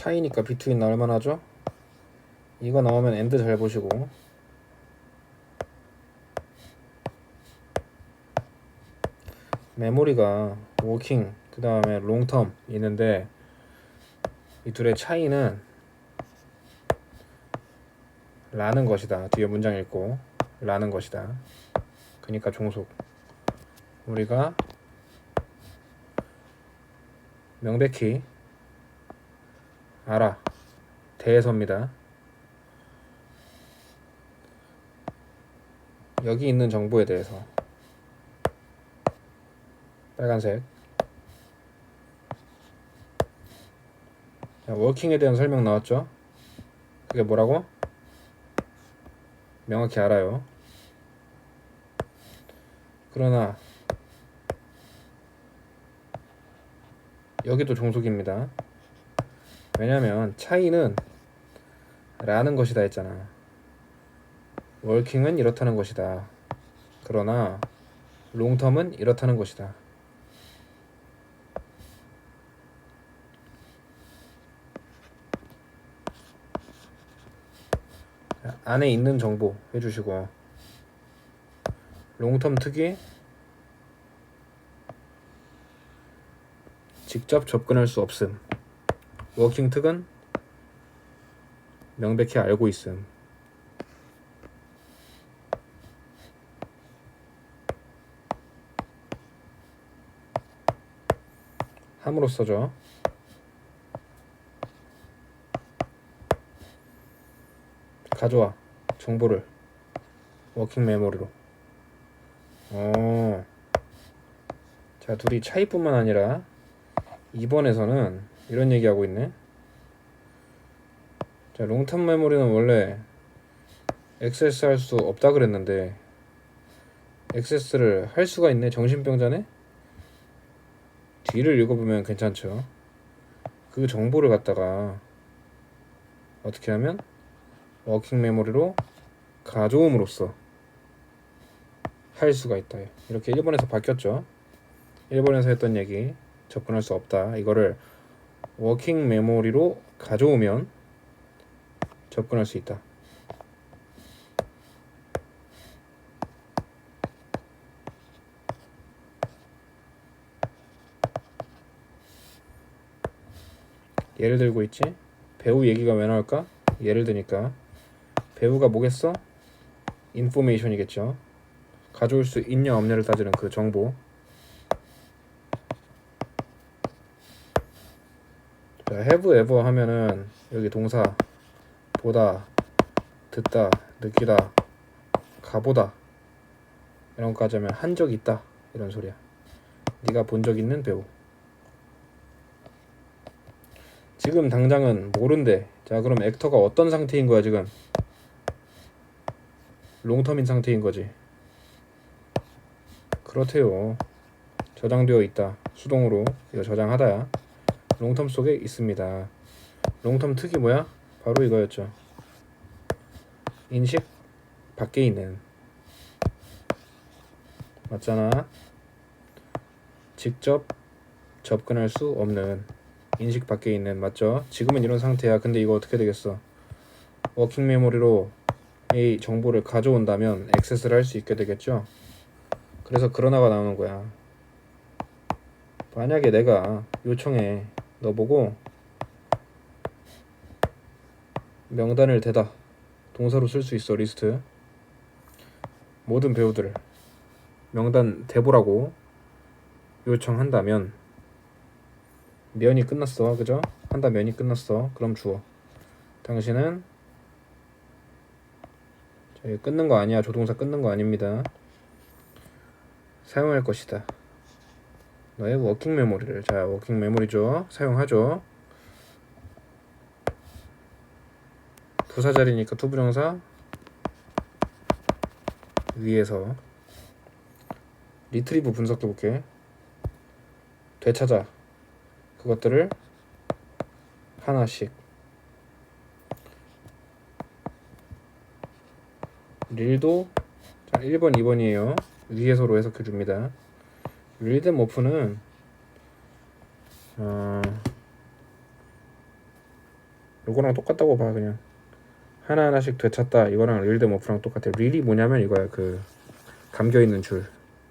차이니까 비트윈 나올만 하죠. 이거 나오면 엔드 잘 보시고, 메모리가 워킹 그 다음에 롱텀 있는데 이 둘의 차이는 라는 것이다. 뒤에 문장 읽고 라는 것이다. 그러니까 종속. 우리가 명백히 알아. 대해서입니다. 여기 있는 정보에 대해서. 빨간색. 자, 워킹에 대한 설명 나왔죠? 그게 뭐라고? 명확히 알아요. 그러나 여기도 종속입니다. 왜냐면 차이는 라는 것이다 했잖아. 워킹은 이렇다는 것이다. 그러나 롱텀은 이렇다는 것이다. 안에 있는 정보 해주시고, 롱텀 특이 직접 접근할 수 없음. 워킹 특은 명백히 알고 있음. 함으로써죠. 가져와 정보를 워킹 메모리로. 자, 둘이 차이뿐만 아니라 2번에서는 이런 얘기하고 있네. 자, 롱텀 메모리는 원래 액세스 할 수 없다 그랬는데 액세스를 할 수가 있네. 정신병자네. 뒤를 읽어보면 괜찮죠. 그 정보를 갖다가 어떻게 하면 워킹 메모리로 가져옴으로써 할 수가 있다. 이렇게 1번에서 바뀌었죠. 1번에서 했던 얘기, 접근할 수 없다. 이거를 워킹 메모리로 가져오면 접근할 수 있다. 예를 들고 있지. 배우 얘기가 왜 나올까? 예를 드니까 배우가 뭐겠어? 인포메이션이겠죠. 가져올 수 있냐 없냐를 따지는 그 정보. 자, have ever 하면은 여기 동사 보다, 듣다, 느끼다, 가보다 이런 거까지 하면 한 적 있다 이런 소리야. 네가 본 적 있는 배우. 지금 당장은 모른대. 자, 그럼 액터가 어떤 상태인 거야 지금? 롱텀인 상태인 거지. 그렇대요. 저장되어 있다. 수동으로 이거 저장하다야. 롱텀 속에 있습니다. 롱텀 특이 뭐야? 바로 이거였죠. 인식 밖에 있는. 맞잖아. 직접 접근할 수 없는. 인식 밖에 있는. 맞죠? 지금은 이런 상태야. 근데 이거 어떻게 되겠어? 워킹 메모리로 이 정보를 가져온다면 액세스를 할 수 있게 되겠죠? 그래서 그러나가 나오는 거야. 만약에 내가 요청해. 너 보고 명단을 대다. 동사로 쓸 수 있어. 리스트. 모든 배우들 명단 대보라고 요청한다면 면이 끝났어. 그죠? 한다 면이 끝났어. 그럼 주어. 당신은 끊는 거 아니야. 조동사 끊는 거 아닙니다. 사용할 것이다. 너의 워킹 메모리를. 자, 워킹 메모리죠. 사용하죠. 부사 자리니까 투부정사 위에서. 리트리브 분석해 볼게. 되찾아. 그것들을 하나씩. 릴도 자 1번 2번이에요. 위에서로 해석해 줍니다. 릴드 모프는 이거랑 똑같다고 봐. 그냥 하나하나씩 되찾다. 이거랑 릴드머프랑 똑같아. 릴이 뭐냐면 이거야. 그 감겨있는 줄.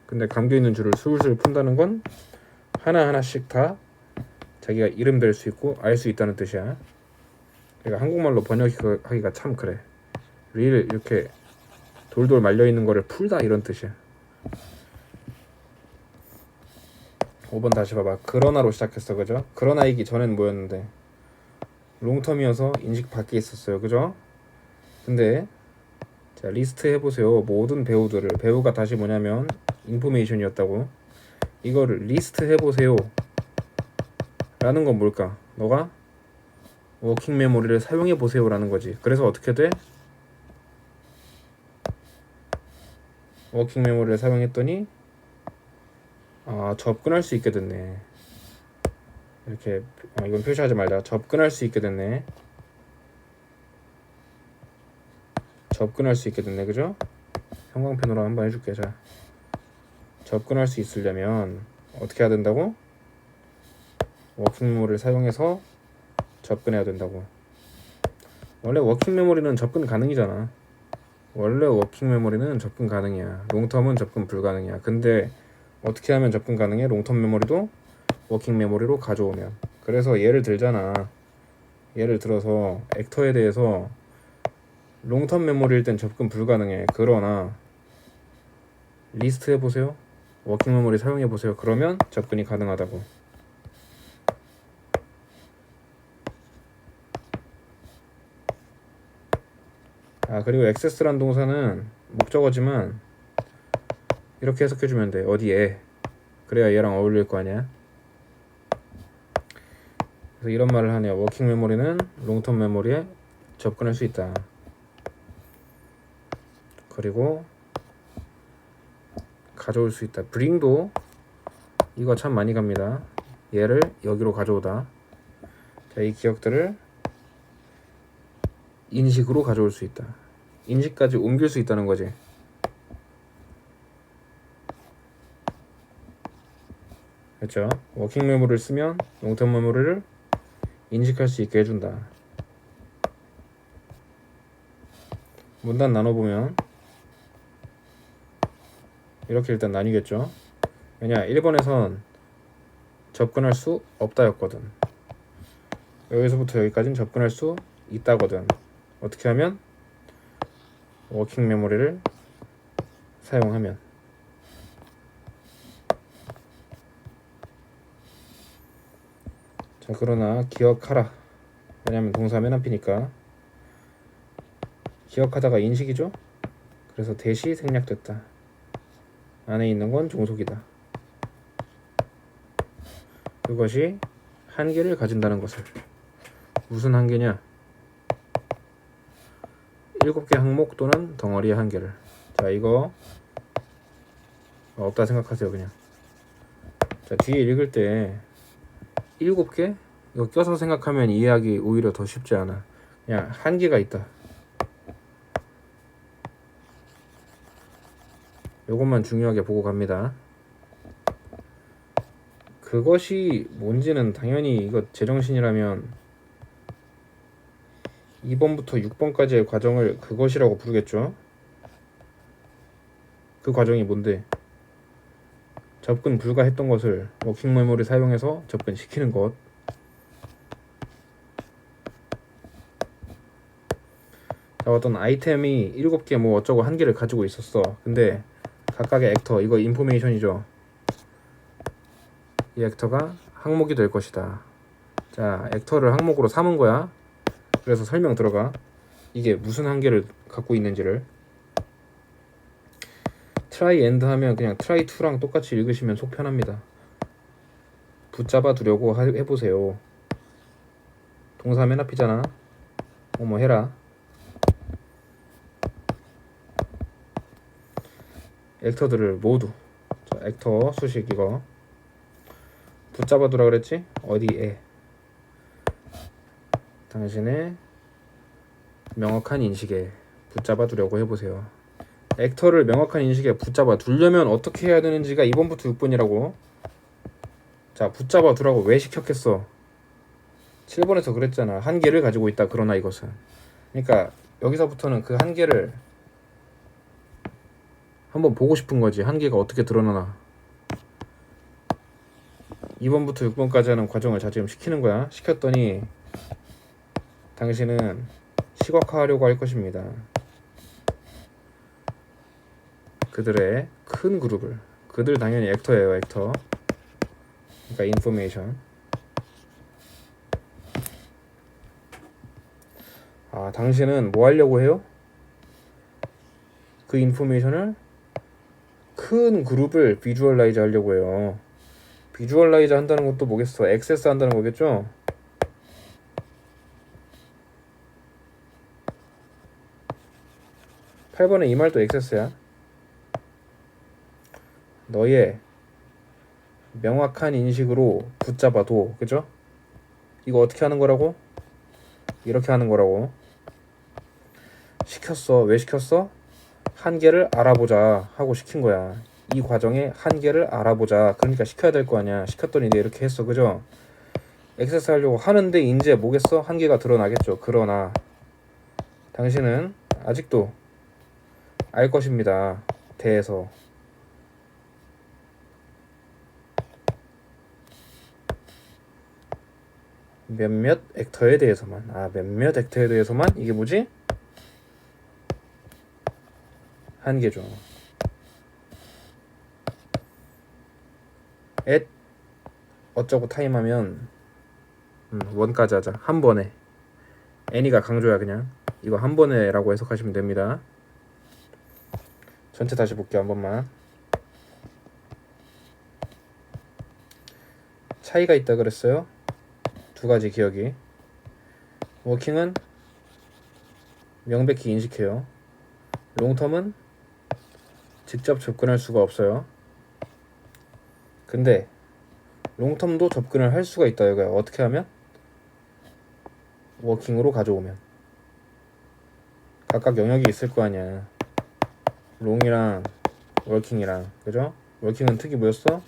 근데 감겨있는 줄을 술술 푼다는 건 하나하나씩 다 자기가 이름 될 수 있고 알 수 있다는 뜻이야. 그러니까 한국말로 번역하기가 참 그래. 릴 이렇게 돌돌 말려있는 거를 풀다 이런 뜻이야. 5번 다시 봐봐. 그러나로 시작했어. 그죠? 그러나이기 전엔 뭐였는데 롱텀이어서 인식 밖에 있었어요. 그죠? 근데 자 리스트 해보세요. 모든 배우들을. 배우가 다시 뭐냐면 인포메이션이었다고. 이거를 리스트 해보세요 라는 건 뭘까? 너가 워킹 메모리를 사용해보세요 라는 거지. 그래서 어떻게 돼? 워킹 메모리를 사용했더니 접근할 수 있게 됐네. 이렇게 이건 표시하지 말자. 접근할 수 있게 됐네. 접근할 수 있게 됐네. 그죠? 형광펜으로 한번 해줄게. 자, 접근할 수 있으려면 어떻게 해야 된다고? 워킹 메모리를 사용해서 접근해야 된다고. 원래 워킹 메모리는 접근 가능이잖아. 원래 워킹 메모리는 접근 가능이야. 롱텀은 접근 불가능이야. 근데 어떻게 하면 접근 가능해? 롱텀 메모리도 워킹 메모리로 가져오면. 그래서 예를 들잖아. 예를 들어서 액터에 대해서 롱텀 메모리일 땐 접근 불가능해. 그러나 리스트 해보세요. 워킹 메모리 사용해보세요. 그러면 접근이 가능하다고. 그리고 액세스란 동사는 목적어지만 이렇게 해석해주면 돼. 어디에. 그래야 얘랑 어울릴 거 아니야. 그래서 이런 말을 하네요. 워킹 메모리는 롱텀 메모리에 접근할 수 있다. 그리고 가져올 수 있다. bring도 이거 참 많이 갑니다. 얘를 여기로 가져오다. 자, 이 기억들을 인식으로 가져올 수 있다. 인식까지 옮길 수 있다는 거지. 그렇죠? 워킹 메모리를 쓰면 롱텀 메모리를 인식할 수 있게 해준다. 문단 나눠보면 이렇게 일단 나뉘겠죠. 왜냐 1번에선 접근할 수 없다였거든. 여기서부터 여기까지는 접근할 수 있다거든. 어떻게 하면? 워킹 메모리를 사용하면. 자, 그러나 기억하라. 왜냐면 동사 맨 앞이니까. 기억하다가 인식이죠. 그래서 대시 생략됐다. 안에 있는 건 종속이다. 그것이 한계를 가진다는 것을. 무슨 한계냐? 7개 항목 또는 덩어리의 한계를. 자, 이거 없다 생각하세요. 그냥. 자, 뒤에 읽을 때 7개? 이거 껴서 생각하면 이해하기 오히려 더 쉽지 않아. 그냥 한계가 있다. 요것만 중요하게 보고 갑니다. 그것이 뭔지는 당연히 이거 제정신이라면 2번부터 6번까지의 과정을 그것이라고 부르겠죠. 그 과정이 뭔데? 접근 불가했던 것을 워킹 메모리 사용해서 접근시키는 것. 자, 어떤 아이템이 7개 뭐 어쩌고 한 개를 가지고 있었어. 근데 각각의 액터, 이거 인포메이션이죠. 이 액터가 항목이 될 것이다. 자, 액터를 항목으로 삼은 거야. 그래서 설명 들어가. 이게 무슨 한계를 갖고 있는지를. try and 하면 그냥 try to랑 똑같이 읽으시면 속 편합니다. 붙잡아 두려고 해보세요. 동사 맨 앞이잖아. 뭐 해라. 액터들을 모두. 자, 액터 수식 이거 붙잡아 두라 그랬지? 어디에? 당신의 명확한 인식에 붙잡아 두려고 해보세요. 액터를 명확한 인식에 붙잡아 두려면 어떻게 해야 되는지가 2번부터 6번이라고. 자, 붙잡아 두라고 왜 시켰겠어? 7번에서 그랬잖아. 한계를 가지고 있다. 그러나 이것은. 그러니까 여기서부터는 그 한계를 한번 보고 싶은 거지. 한계가 어떻게 드러나나. 2번부터 6번까지 하는 과정을 자 지금 시키는 거야. 시켰더니 당신은 시각화하려고 할 것입니다. 그들의 큰 그룹을. 그들 당연히 액터예요. 액터. 그러니까 인포메이션. 아, 당신은 뭐 하려고 해요? 그 인포메이션을 큰 그룹을 비주얼라이즈 하려고 해요. 비주얼라이즈 한다는 것도 뭐겠어? 액세스 한다는 거겠죠? (8번에) 이 말도 액세스야. 너의 명확한 인식으로 붙잡아도, 그죠? 이거 어떻게 하는 거라고? 이렇게 하는 거라고. 시켰어. 왜 시켰어? 한계를 알아보자 하고 시킨 거야. 이 과정의 한계를 알아보자. 그러니까 시켜야 될 거 아니야. 시켰더니 이제 이렇게 했어. 그죠? 액세스 하려고 하는데 이제 뭐겠어? 한계가 드러나겠죠. 그러나 당신은 아직도 알 것입니다. 대해서. 몇몇 액터에 대해서만. 아, 몇몇 액터에 대해서만. 이게 뭐지? 한계죠. at 어쩌고 타임 하면 원까지 하자. 한 번에. any가 강조야. 그냥 이거 한 번에 라고 해석하시면 됩니다. 전체 다시 볼게요. 한 번만. 차이가 있다 그랬어요. 두 가지 기억이. 워킹은 명백히 인식해요. 롱텀은 직접 접근할 수가 없어요. 근데 롱텀도 접근을 할 수가 있다. 이거야. 어떻게 하면? 워킹으로 가져오면. 각각 영역이 있을 거 아니야. 롱이랑 워킹이랑. 그죠? 워킹은 특이 뭐였어?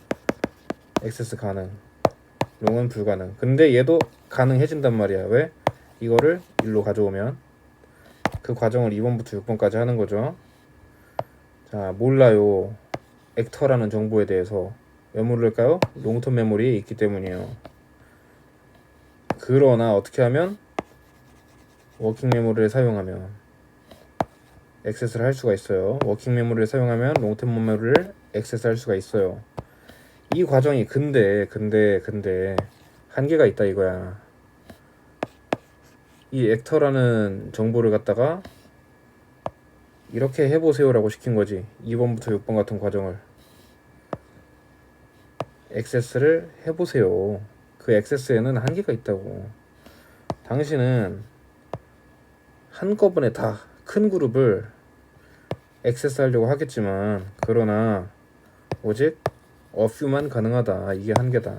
액세스 가능. 롱은 불가능. 근데 얘도 가능해진단 말이야. 왜? 이거를 일로 가져오면. 그 과정을 2번부터 6번까지 하는 거죠. 자, 몰라요. 액터라는 정보에 대해서. 왜 모를까요? 롱텀 메모리에 있기 때문이에요. 그러나 어떻게 하면? 워킹 메모리를 사용하면 액세스를 할 수가 있어요. 워킹 메모리를 사용하면 롱텀 메모리를 액세스할 수가 있어요. 이 과정이 근데 한계가 있다 이거야. 이 액터라는 정보를 갖다가 이렇게 해보세요라고 시킨 거지. 2번부터 6번 같은 과정을 액세스를 해보세요. 그 액세스에는 한계가 있다고. 당신은 한꺼번에 다 큰 그룹을 액세스하려고 하겠지만 그러나 오직 어퓨만 가능하다. 이게 한계다.